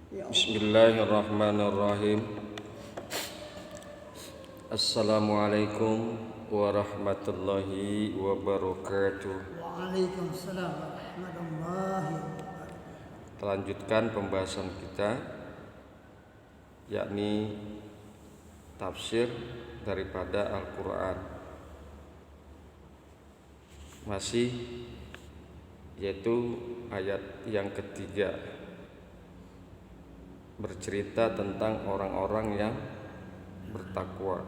Ya Allah. Bismillahirrahmanirrahim. Assalamualaikum warahmatullahi wabarakatuh. Waalaikumsalam warahmatullahi wabarakatuh. Kita lanjutkan pembahasan kita, yakni tafsir daripada Al-Quran. Masih yaitu ayat yang ketiga, bercerita tentang orang-orang yang bertakwa.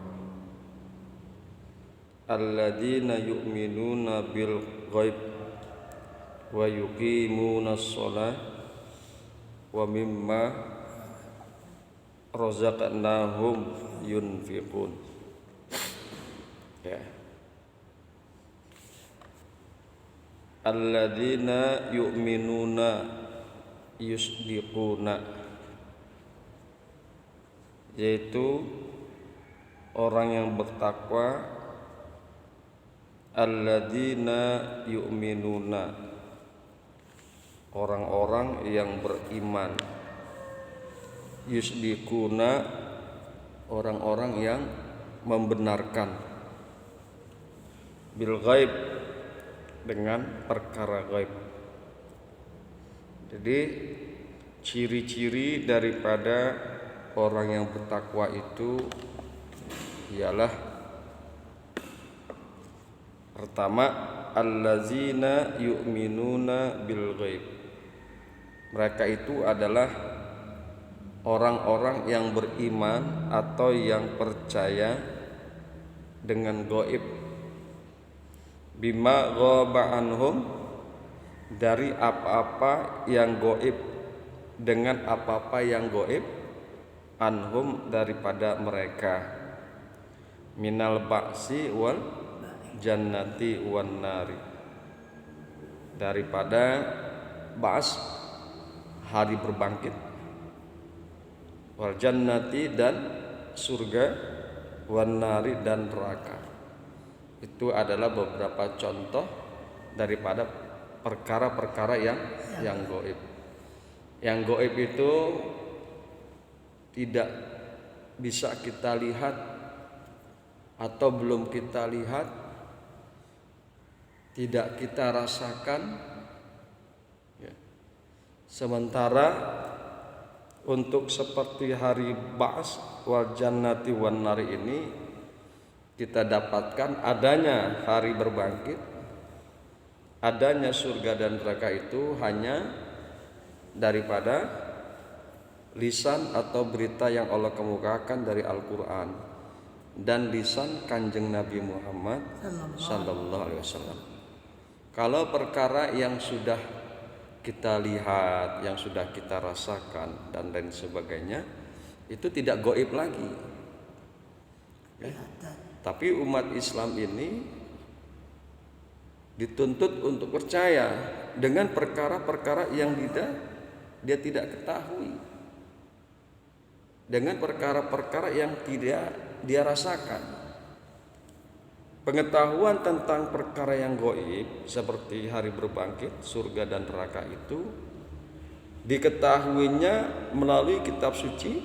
Alladzina yu'minuna bil ghaib wa yuqimunas shalah wa mimma razaqnahum yunfiqun. Ya. Alladzina yu'minuna yusdiquna, yaitu orang yang bertakwa. Alladzina yu'minuna, orang-orang yang beriman. Yusdiquna, orang-orang yang membenarkan. Bil ghaib, dengan perkara ghaib. Jadi ciri-ciri daripada orang yang bertakwa itu ialah pertama, allazina yu'minuna bil ghaib. Mereka itu adalah orang-orang yang beriman atau yang percaya dengan gaib. Bima ghaba anhum, dari apa-apa yang gaib, dengan apa-apa yang gaib, anhum, daripada mereka, minal ba'si wal jannati wan nari, daripada ba's, hari berbangkit, wal jannati, dan surga, wan nari, dan neraka. Itu adalah beberapa contoh daripada perkara-perkara yang gaib. Yang gaib itu tidak bisa kita lihat atau belum kita lihat, tidak kita rasakan, ya. Sementara untuk seperti hari Ba'ts wal jannati wan nari ini kita dapatkan adanya hari berbangkit, adanya surga dan neraka itu hanya daripada lisan atau berita yang Allah kemukakan dari Al-Quran dan lisan Kanjeng Nabi Muhammad sallallahu alaihi wasallam. Kalau perkara yang sudah kita lihat, yang sudah kita rasakan dan lain sebagainya, itu tidak gaib lagi, ya. Tapi umat Islam ini dituntut untuk percaya dengan perkara-perkara yang dia tidak ketahui, dengan perkara-perkara yang tidak dia rasakan. Pengetahuan tentang perkara yang gaib seperti hari berbangkit, surga dan neraka itu diketahuinya melalui kitab suci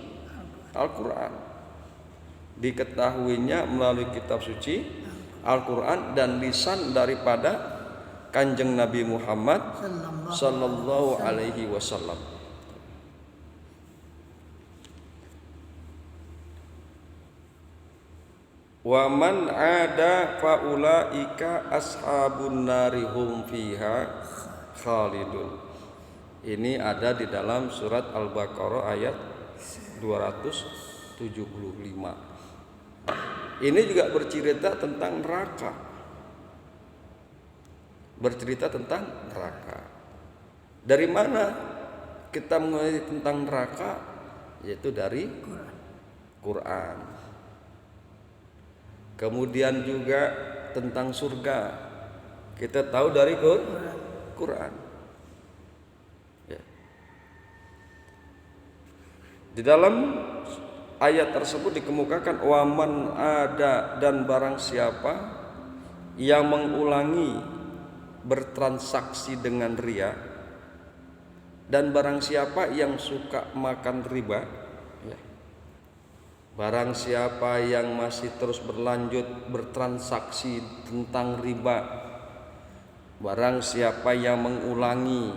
Al-Quran. Diketahuinya melalui kitab suci Al-Quran dan lisan daripada Kanjeng Nabi Muhammad sallallahu alaihi wasallam. Wa man ada faulaika ashabun nari hum fiha khalidun. Ini ada di dalam surat Al-Baqarah ayat 275. Ini juga bercerita tentang neraka. Bercerita tentang neraka. Dari mana kita mengenai tentang neraka? Yaitu dari Quran. Kemudian juga tentang surga, kita tahu dari Quran. Ya. Di dalam ayat tersebut dikemukakan waman ada, dan barang siapa yang mengulangi bertransaksi dengan riya, dan barang siapa yang suka makan riba, ya, barang siapa yang masih terus berlanjut bertransaksi tentang riba, barang siapa yang mengulangi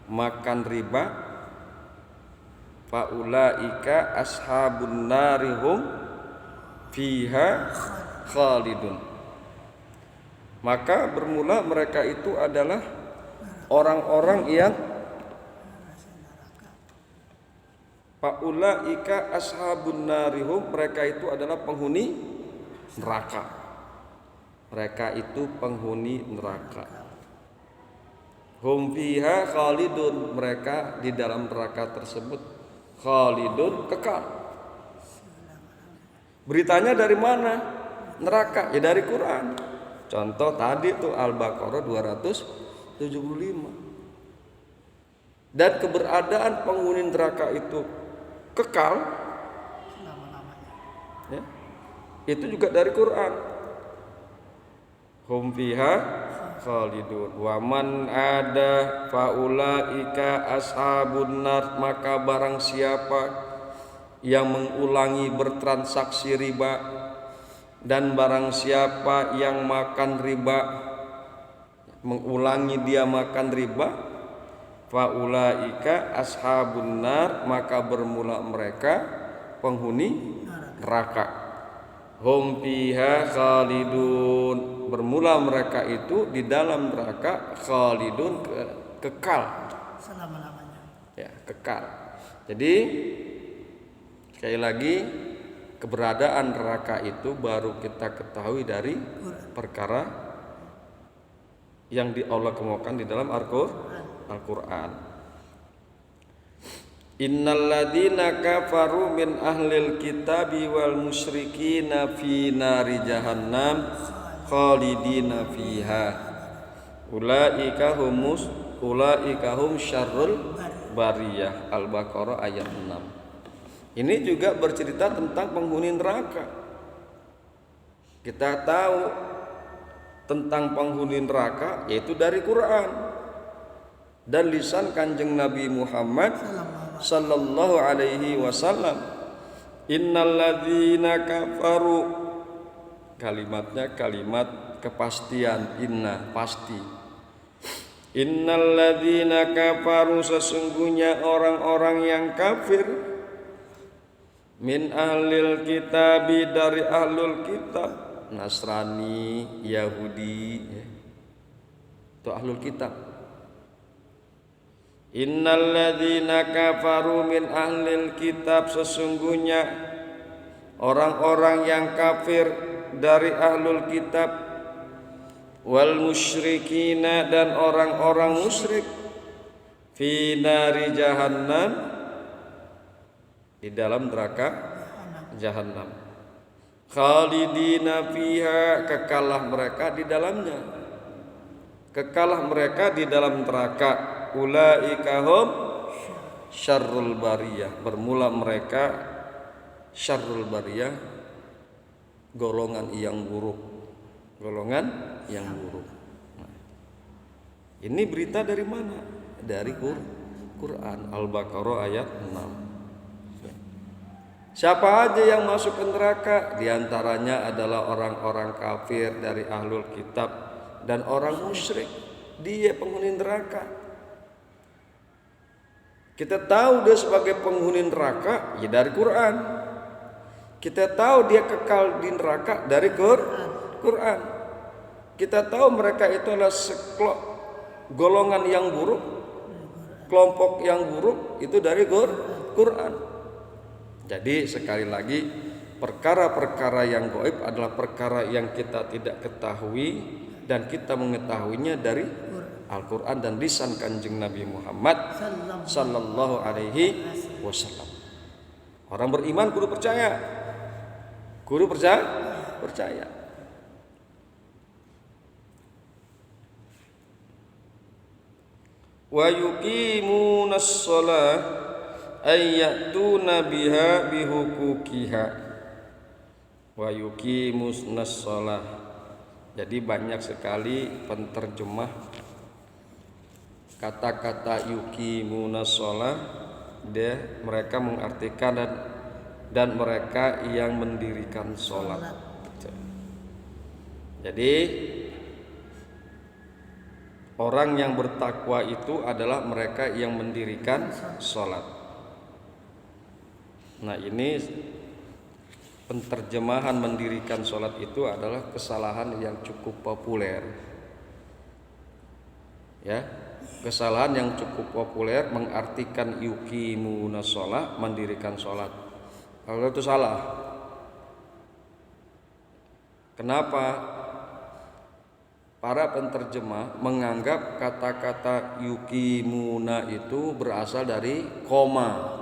makan riba, faulaika ashabun narihum fiha khalidun, maka bermula mereka itu adalah orang-orang yang faulaika ashabun narihum, mereka itu adalah penghuni neraka. Mereka itu penghuni neraka. Hum fiha khalidun, mereka di dalam neraka tersebut khalidun, kekal. Beritanya dari mana? Neraka, ya dari Quran. Contoh tadi tuh Al-Baqarah 275. Dan keberadaan penghuni neraka itu kekal, ya, itu juga dari Quran. Hum fiha khalidun wa man ada faulaika ashabun nar, maka barang siapa yang mengulangi bertransaksi riba dan barang siapa yang makan riba, mengulangi dia makan riba, faulaika ashabun nar, maka bermula mereka penghuni neraka. Hum fiha khalidun, bermula mereka itu di dalam neraka khalidun, kekal selama-lamanya. Ya, kekal. Jadi sekali lagi, keberadaan neraka itu baru kita ketahui dari perkara yang Allah kemukakan di dalam Al-Quran. Innal ladzina kafaru min ahlil kitabi wal musyrikina fi nari jahannam khalidina fiha ulaika hum syarrul bariyah. Al-Baqarah ayat 6. Ini juga bercerita tentang penghuni neraka. Kita tahu tentang penghuni neraka yaitu dari Quran dan lisan Kanjeng Nabi Muhammad sallallahu alaihi wasallam. Innal ladzina kafaru, kalimatnya kalimat kepastian, inna, pasti. Innal ladzina kafaru, sesungguhnya orang-orang yang kafir, min ahlil kitabi, dari ahlul kitab, Nasrani, Yahudi, itu ahlul kitab. Innal ladzina kafaru min ahlil kitab, sesungguhnya orang-orang yang kafir dari ahlul kitab, wal musyrikina, dan orang-orang musyrik, fi nari jahannam, di dalam neraka jahannam, khalidina fiha, kekalah mereka di dalamnya, kekalah mereka di dalam neraka. Ulaika hum syarrul bariyah, bermula mereka syarrul bariyah, golongan yang buruk, golongan yang buruk. Nah, ini berita dari mana? Dari Quran, Al-Baqarah ayat 6. Siapa aja yang masuk ke neraka? Di antaranya adalah orang-orang kafir dari ahlul kitab dan orang musyrik. Dia penghuni neraka. Kita tahu dia sebagai penghuni neraka ya dari Quran. Kita tahu dia kekal di neraka dari Quran. Kita tahu mereka itu adalah golongan yang buruk, kelompok yang buruk, itu dari Quran. Jadi sekali lagi, perkara-perkara yang gaib adalah perkara yang kita tidak ketahui dan kita mengetahuinya dari Al-Quran dan lisan Kanjeng Nabi Muhammad sallallahu alaihi wasallam. Orang beriman kudu percaya. Percaya. Wa yuqimunas shalah ay ya'tuna biha bihuquqiha. Wa yuqimusnas shalah. Jadi banyak sekali penterjemah kata-kata yuqimuna shalah mereka mengartikan dan mereka yang mendirikan sholat. Jadi orang yang bertakwa itu adalah mereka yang mendirikan sholat. Nah, ini penterjemahan mendirikan sholat itu adalah kesalahan yang cukup populer. Ya, kesalahan yang cukup populer mengartikan yuqimuna shalah, mendirikan sholat. Kalau itu salah. Kenapa? Para penterjemah menganggap kata-kata yuqimuna itu berasal dari koma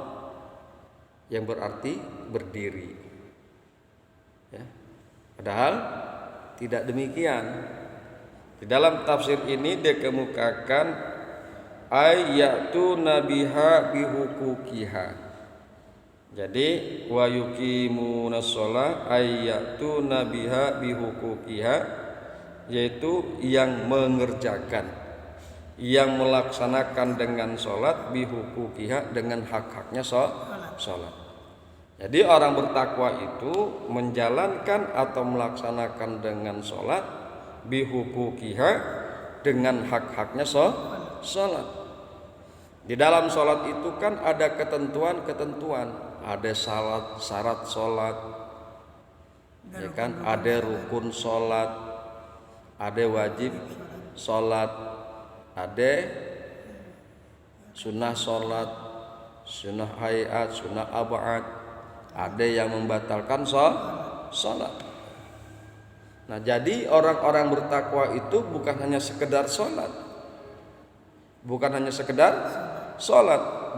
yang berarti berdiri. Ya. Padahal tidak demikian. Di dalam tafsir ini dikemukakan ayatu nabiha bihuquqiha. Jadi wa yuqimuna shalah ayatu nabiha bihuquqiha, yaitu yang mengerjakan, yang melaksanakan dengan sholat bihuquqiha, dengan hak-haknya sholat. Jadi orang bertakwa itu menjalankan atau melaksanakan dengan sholat bihuquqiha, dengan hak-haknya sholat. Di dalam sholat itu kan ada ketentuan-ketentuan, ada syarat sholat, ya kan? Ada rukun sholat, ada wajib sholat, ada sunnah sholat, sunnah hayat, sunnah abad, ada yang membatalkan sholat. Nah, jadi orang-orang bertakwa itu bukan hanya sekedar sholat,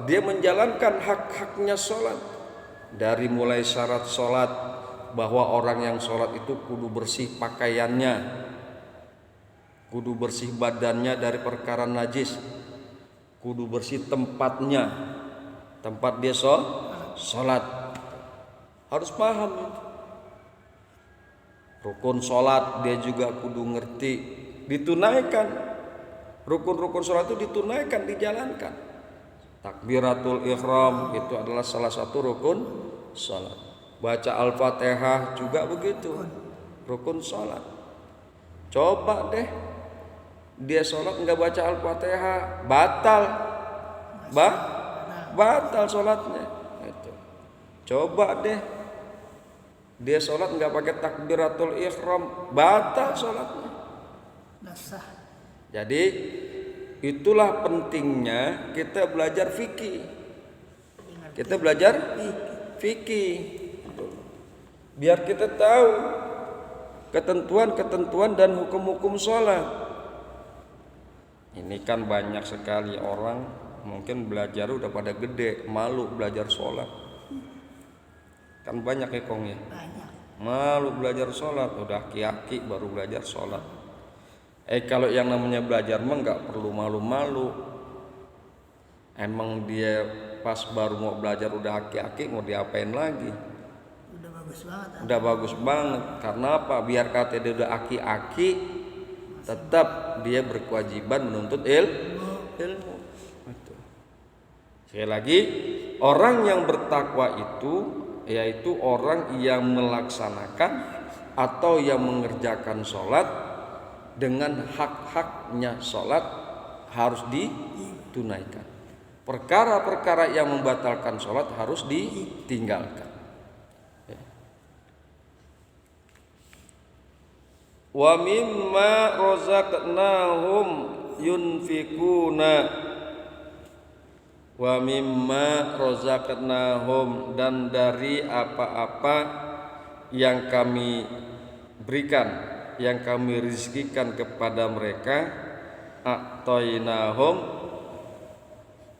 dia menjalankan hak-haknya sholat. Dari mulai syarat sholat, bahwa orang yang sholat itu kudu bersih pakaiannya, kudu bersih badannya dari perkara najis, kudu bersih tempatnya, tempat dia sholat, harus paham itu. Rukun sholat dia juga kudu ngerti, ditunaikan. Rukun-rukun sholat itu ditunaikan, dijalankan. Takbiratul ihram itu adalah salah satu rukun sholat. Baca Al-Fatihah juga begitu, rukun sholat. Coba deh dia sholat nggak baca Al-Fatihah, batal sholatnya. Itu. Coba deh dia sholat nggak pakai takbiratul ihram, batal sholatnya. Jadi itulah pentingnya kita belajar fikih. Biar kita tahu ketentuan-ketentuan dan hukum-hukum sholat. Ini kan banyak sekali orang mungkin belajar udah pada gede, malu belajar sholat. Kan banyak ya Kong ya? Malu belajar sholat, udah aki-aki baru belajar sholat. Kalau yang namanya belajar mah nggak perlu malu-malu. Emang dia pas baru mau belajar udah aki-aki, mau diapain lagi? Udah bagus banget. Karena apa? Biar kata dia udah aki-aki, tetap dia berkewajiban menuntut ilmu. Sekali lagi, orang yang bertakwa itu yaitu orang yang melaksanakan atau yang mengerjakan sholat dengan hak-haknya sholat harus ditunaikan. Perkara-perkara yang membatalkan sholat harus ditinggalkan. Wa mimma razaqnahum yunfikuna. Wa mimma razaqnahum, dan dari apa-apa yang kami berikan, yang kami rizkikan kepada mereka, a'tainahum,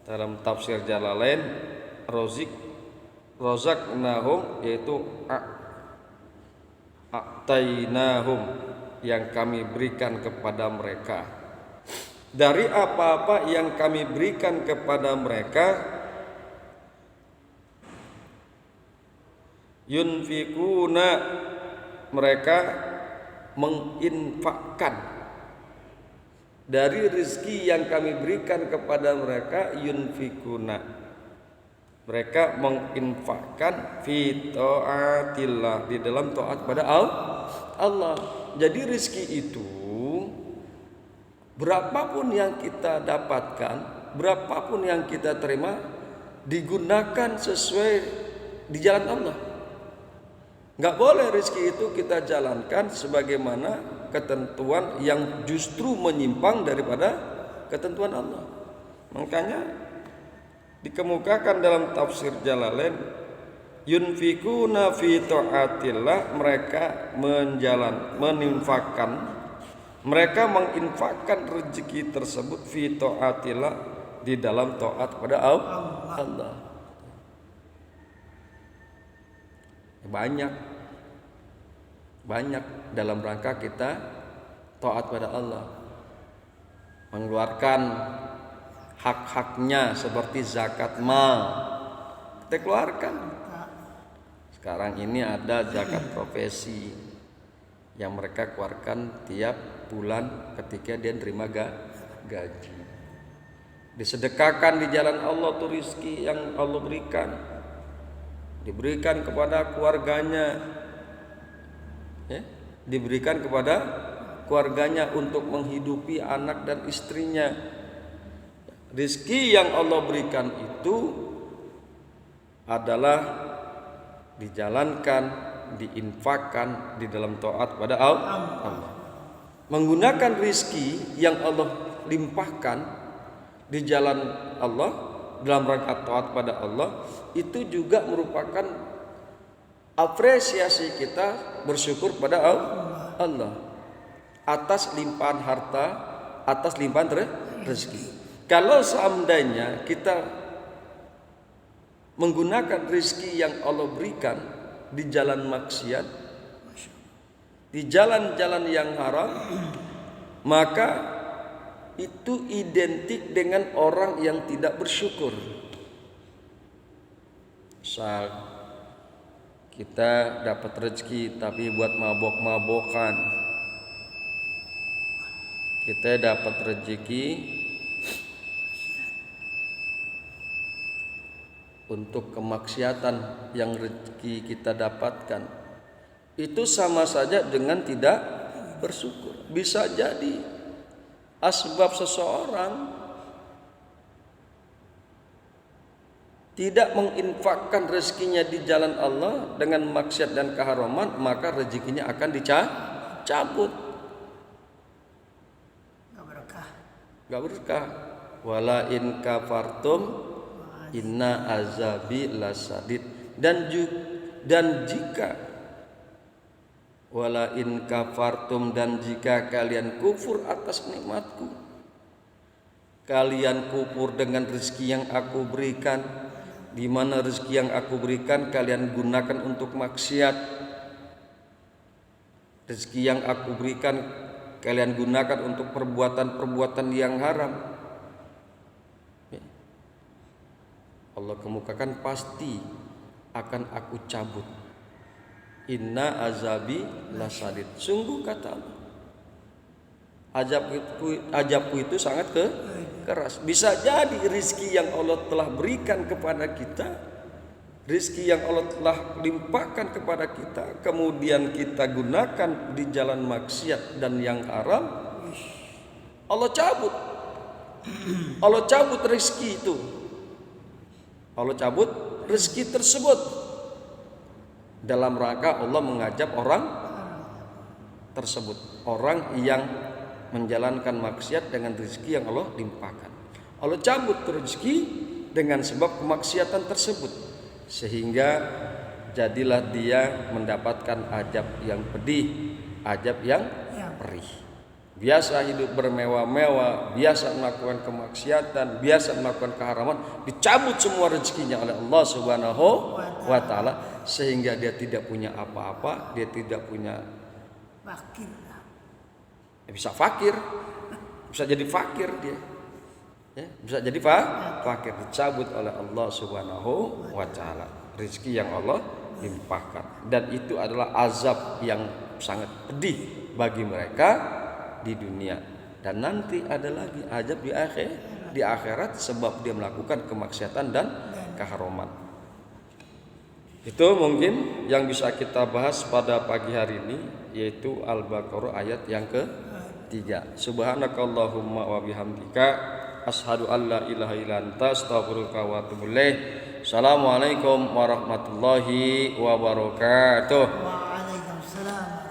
dalam tafsir Jalalain, razaqnahum yaitu a'tainahum, yang kami berikan kepada mereka. Dari apa-apa yang kami berikan kepada mereka, yunfikuna, mereka menginfakkan dari rizki yang kami berikan kepada mereka, yunfikuna, mereka menginfakkan fi taatillah, di dalam taat pada Allah. Jadi rizki itu berapapun yang kita dapatkan, berapapun yang kita terima, digunakan sesuai di jalan Allah. Nggak boleh rizki itu kita jalankan sebagaimana ketentuan yang justru menyimpang daripada ketentuan Allah. Makanya dikemukakan dalam tafsir Jalalain, yunfikuna fi taatillah, mereka mereka menginfakkan rezeki tersebut fi taatillah, di dalam taat pada Allah. Banyak dalam rangka kita taat pada Allah, mengeluarkan hak-haknya seperti zakat mal, kita keluarkan. Sekarang ini ada zakat profesi yang mereka keluarkan tiap bulan ketika dia terima gaji. Disedekahkan di jalan Allah tuh rizki yang Allah berikan, diberikan kepada keluarganya, ya, diberikan kepada keluarganya untuk menghidupi anak dan istrinya. Rizki yang Allah berikan itu adalah dijalankan, diinfakkan di dalam taat pada Allah. Menggunakan rizki yang Allah limpahkan di jalan Allah dalam rangka taat pada Allah, itu juga merupakan apresiasi kita bersyukur pada Allah atas limpahan harta, atas limpahan rezeki. Kalau seandainya kita menggunakan rezeki yang Allah berikan di jalan maksiat, di jalan-jalan yang haram, maka itu identik dengan orang yang tidak bersyukur. Misal kita dapat rezeki tapi buat mabok-mabokan, kita dapat rezeki untuk kemaksiatan yang rezeki kita dapatkan, itu sama saja dengan tidak bersyukur. Bisa jadi asbab seseorang tidak menginfakkan rezekinya di jalan Allah dengan maksiat dan keharaman, maka rezekinya akan dicabut. Gak berkah. Wala in kafartum inna azabi lasadid. Dan jika wala in kafartum, dan jika kalian kufur atas nikmatku, kalian kufur dengan rezeki yang aku berikan, di mana rezeki yang aku berikan kalian gunakan untuk maksiat, rezeki yang aku berikan kalian gunakan untuk perbuatan-perbuatan yang haram, Allah kemukakan pasti akan aku cabut. Inna azabi lasadid. Sungguh kata Allah, azabku itu sangat keras. Bisa jadi rizki yang Allah telah berikan kepada kita, rizki yang Allah telah limpahkan kepada kita, kemudian kita gunakan di jalan maksiat dan yang haram, Allah cabut. Allah cabut rizki itu. Allah cabut rezeki tersebut dalam rangka Allah mengajab orang tersebut, orang yang menjalankan maksiat dengan rezeki yang Allah limpahkan. Allah cabut rezeki dengan sebab kemaksiatan tersebut, sehingga jadilah dia mendapatkan azab yang pedih, azab yang perih. Biasa hidup bermewah-mewah, biasa melakukan kemaksiatan, biasa melakukan keharaman, dicabut semua rezekinya oleh Allah Subhanahu wa taala, sehingga dia tidak punya apa-apa, dia tidak punya fakir. Bisa fakir, bisa jadi fakir dia. Ya, bisa jadi fakir, dicabut oleh Allah Subhanahu wa taala rezeki yang Allah limpahkan, dan itu adalah azab yang sangat pedih bagi mereka di dunia Dan nanti ada lagi azab di akhirat sebab dia melakukan kemaksiatan dan keharuman. Itu mungkin yang bisa kita bahas pada pagi hari ini, yaitu Al-Baqarah ayat yang ke-3. Subhanakallahumma wa bihamdika asyhadu an la ilaha illa anta astaghfiruka wa atubu ilaik. Assalamualaikum warahmatullahi wabarakatuh. Waalaikumsalam.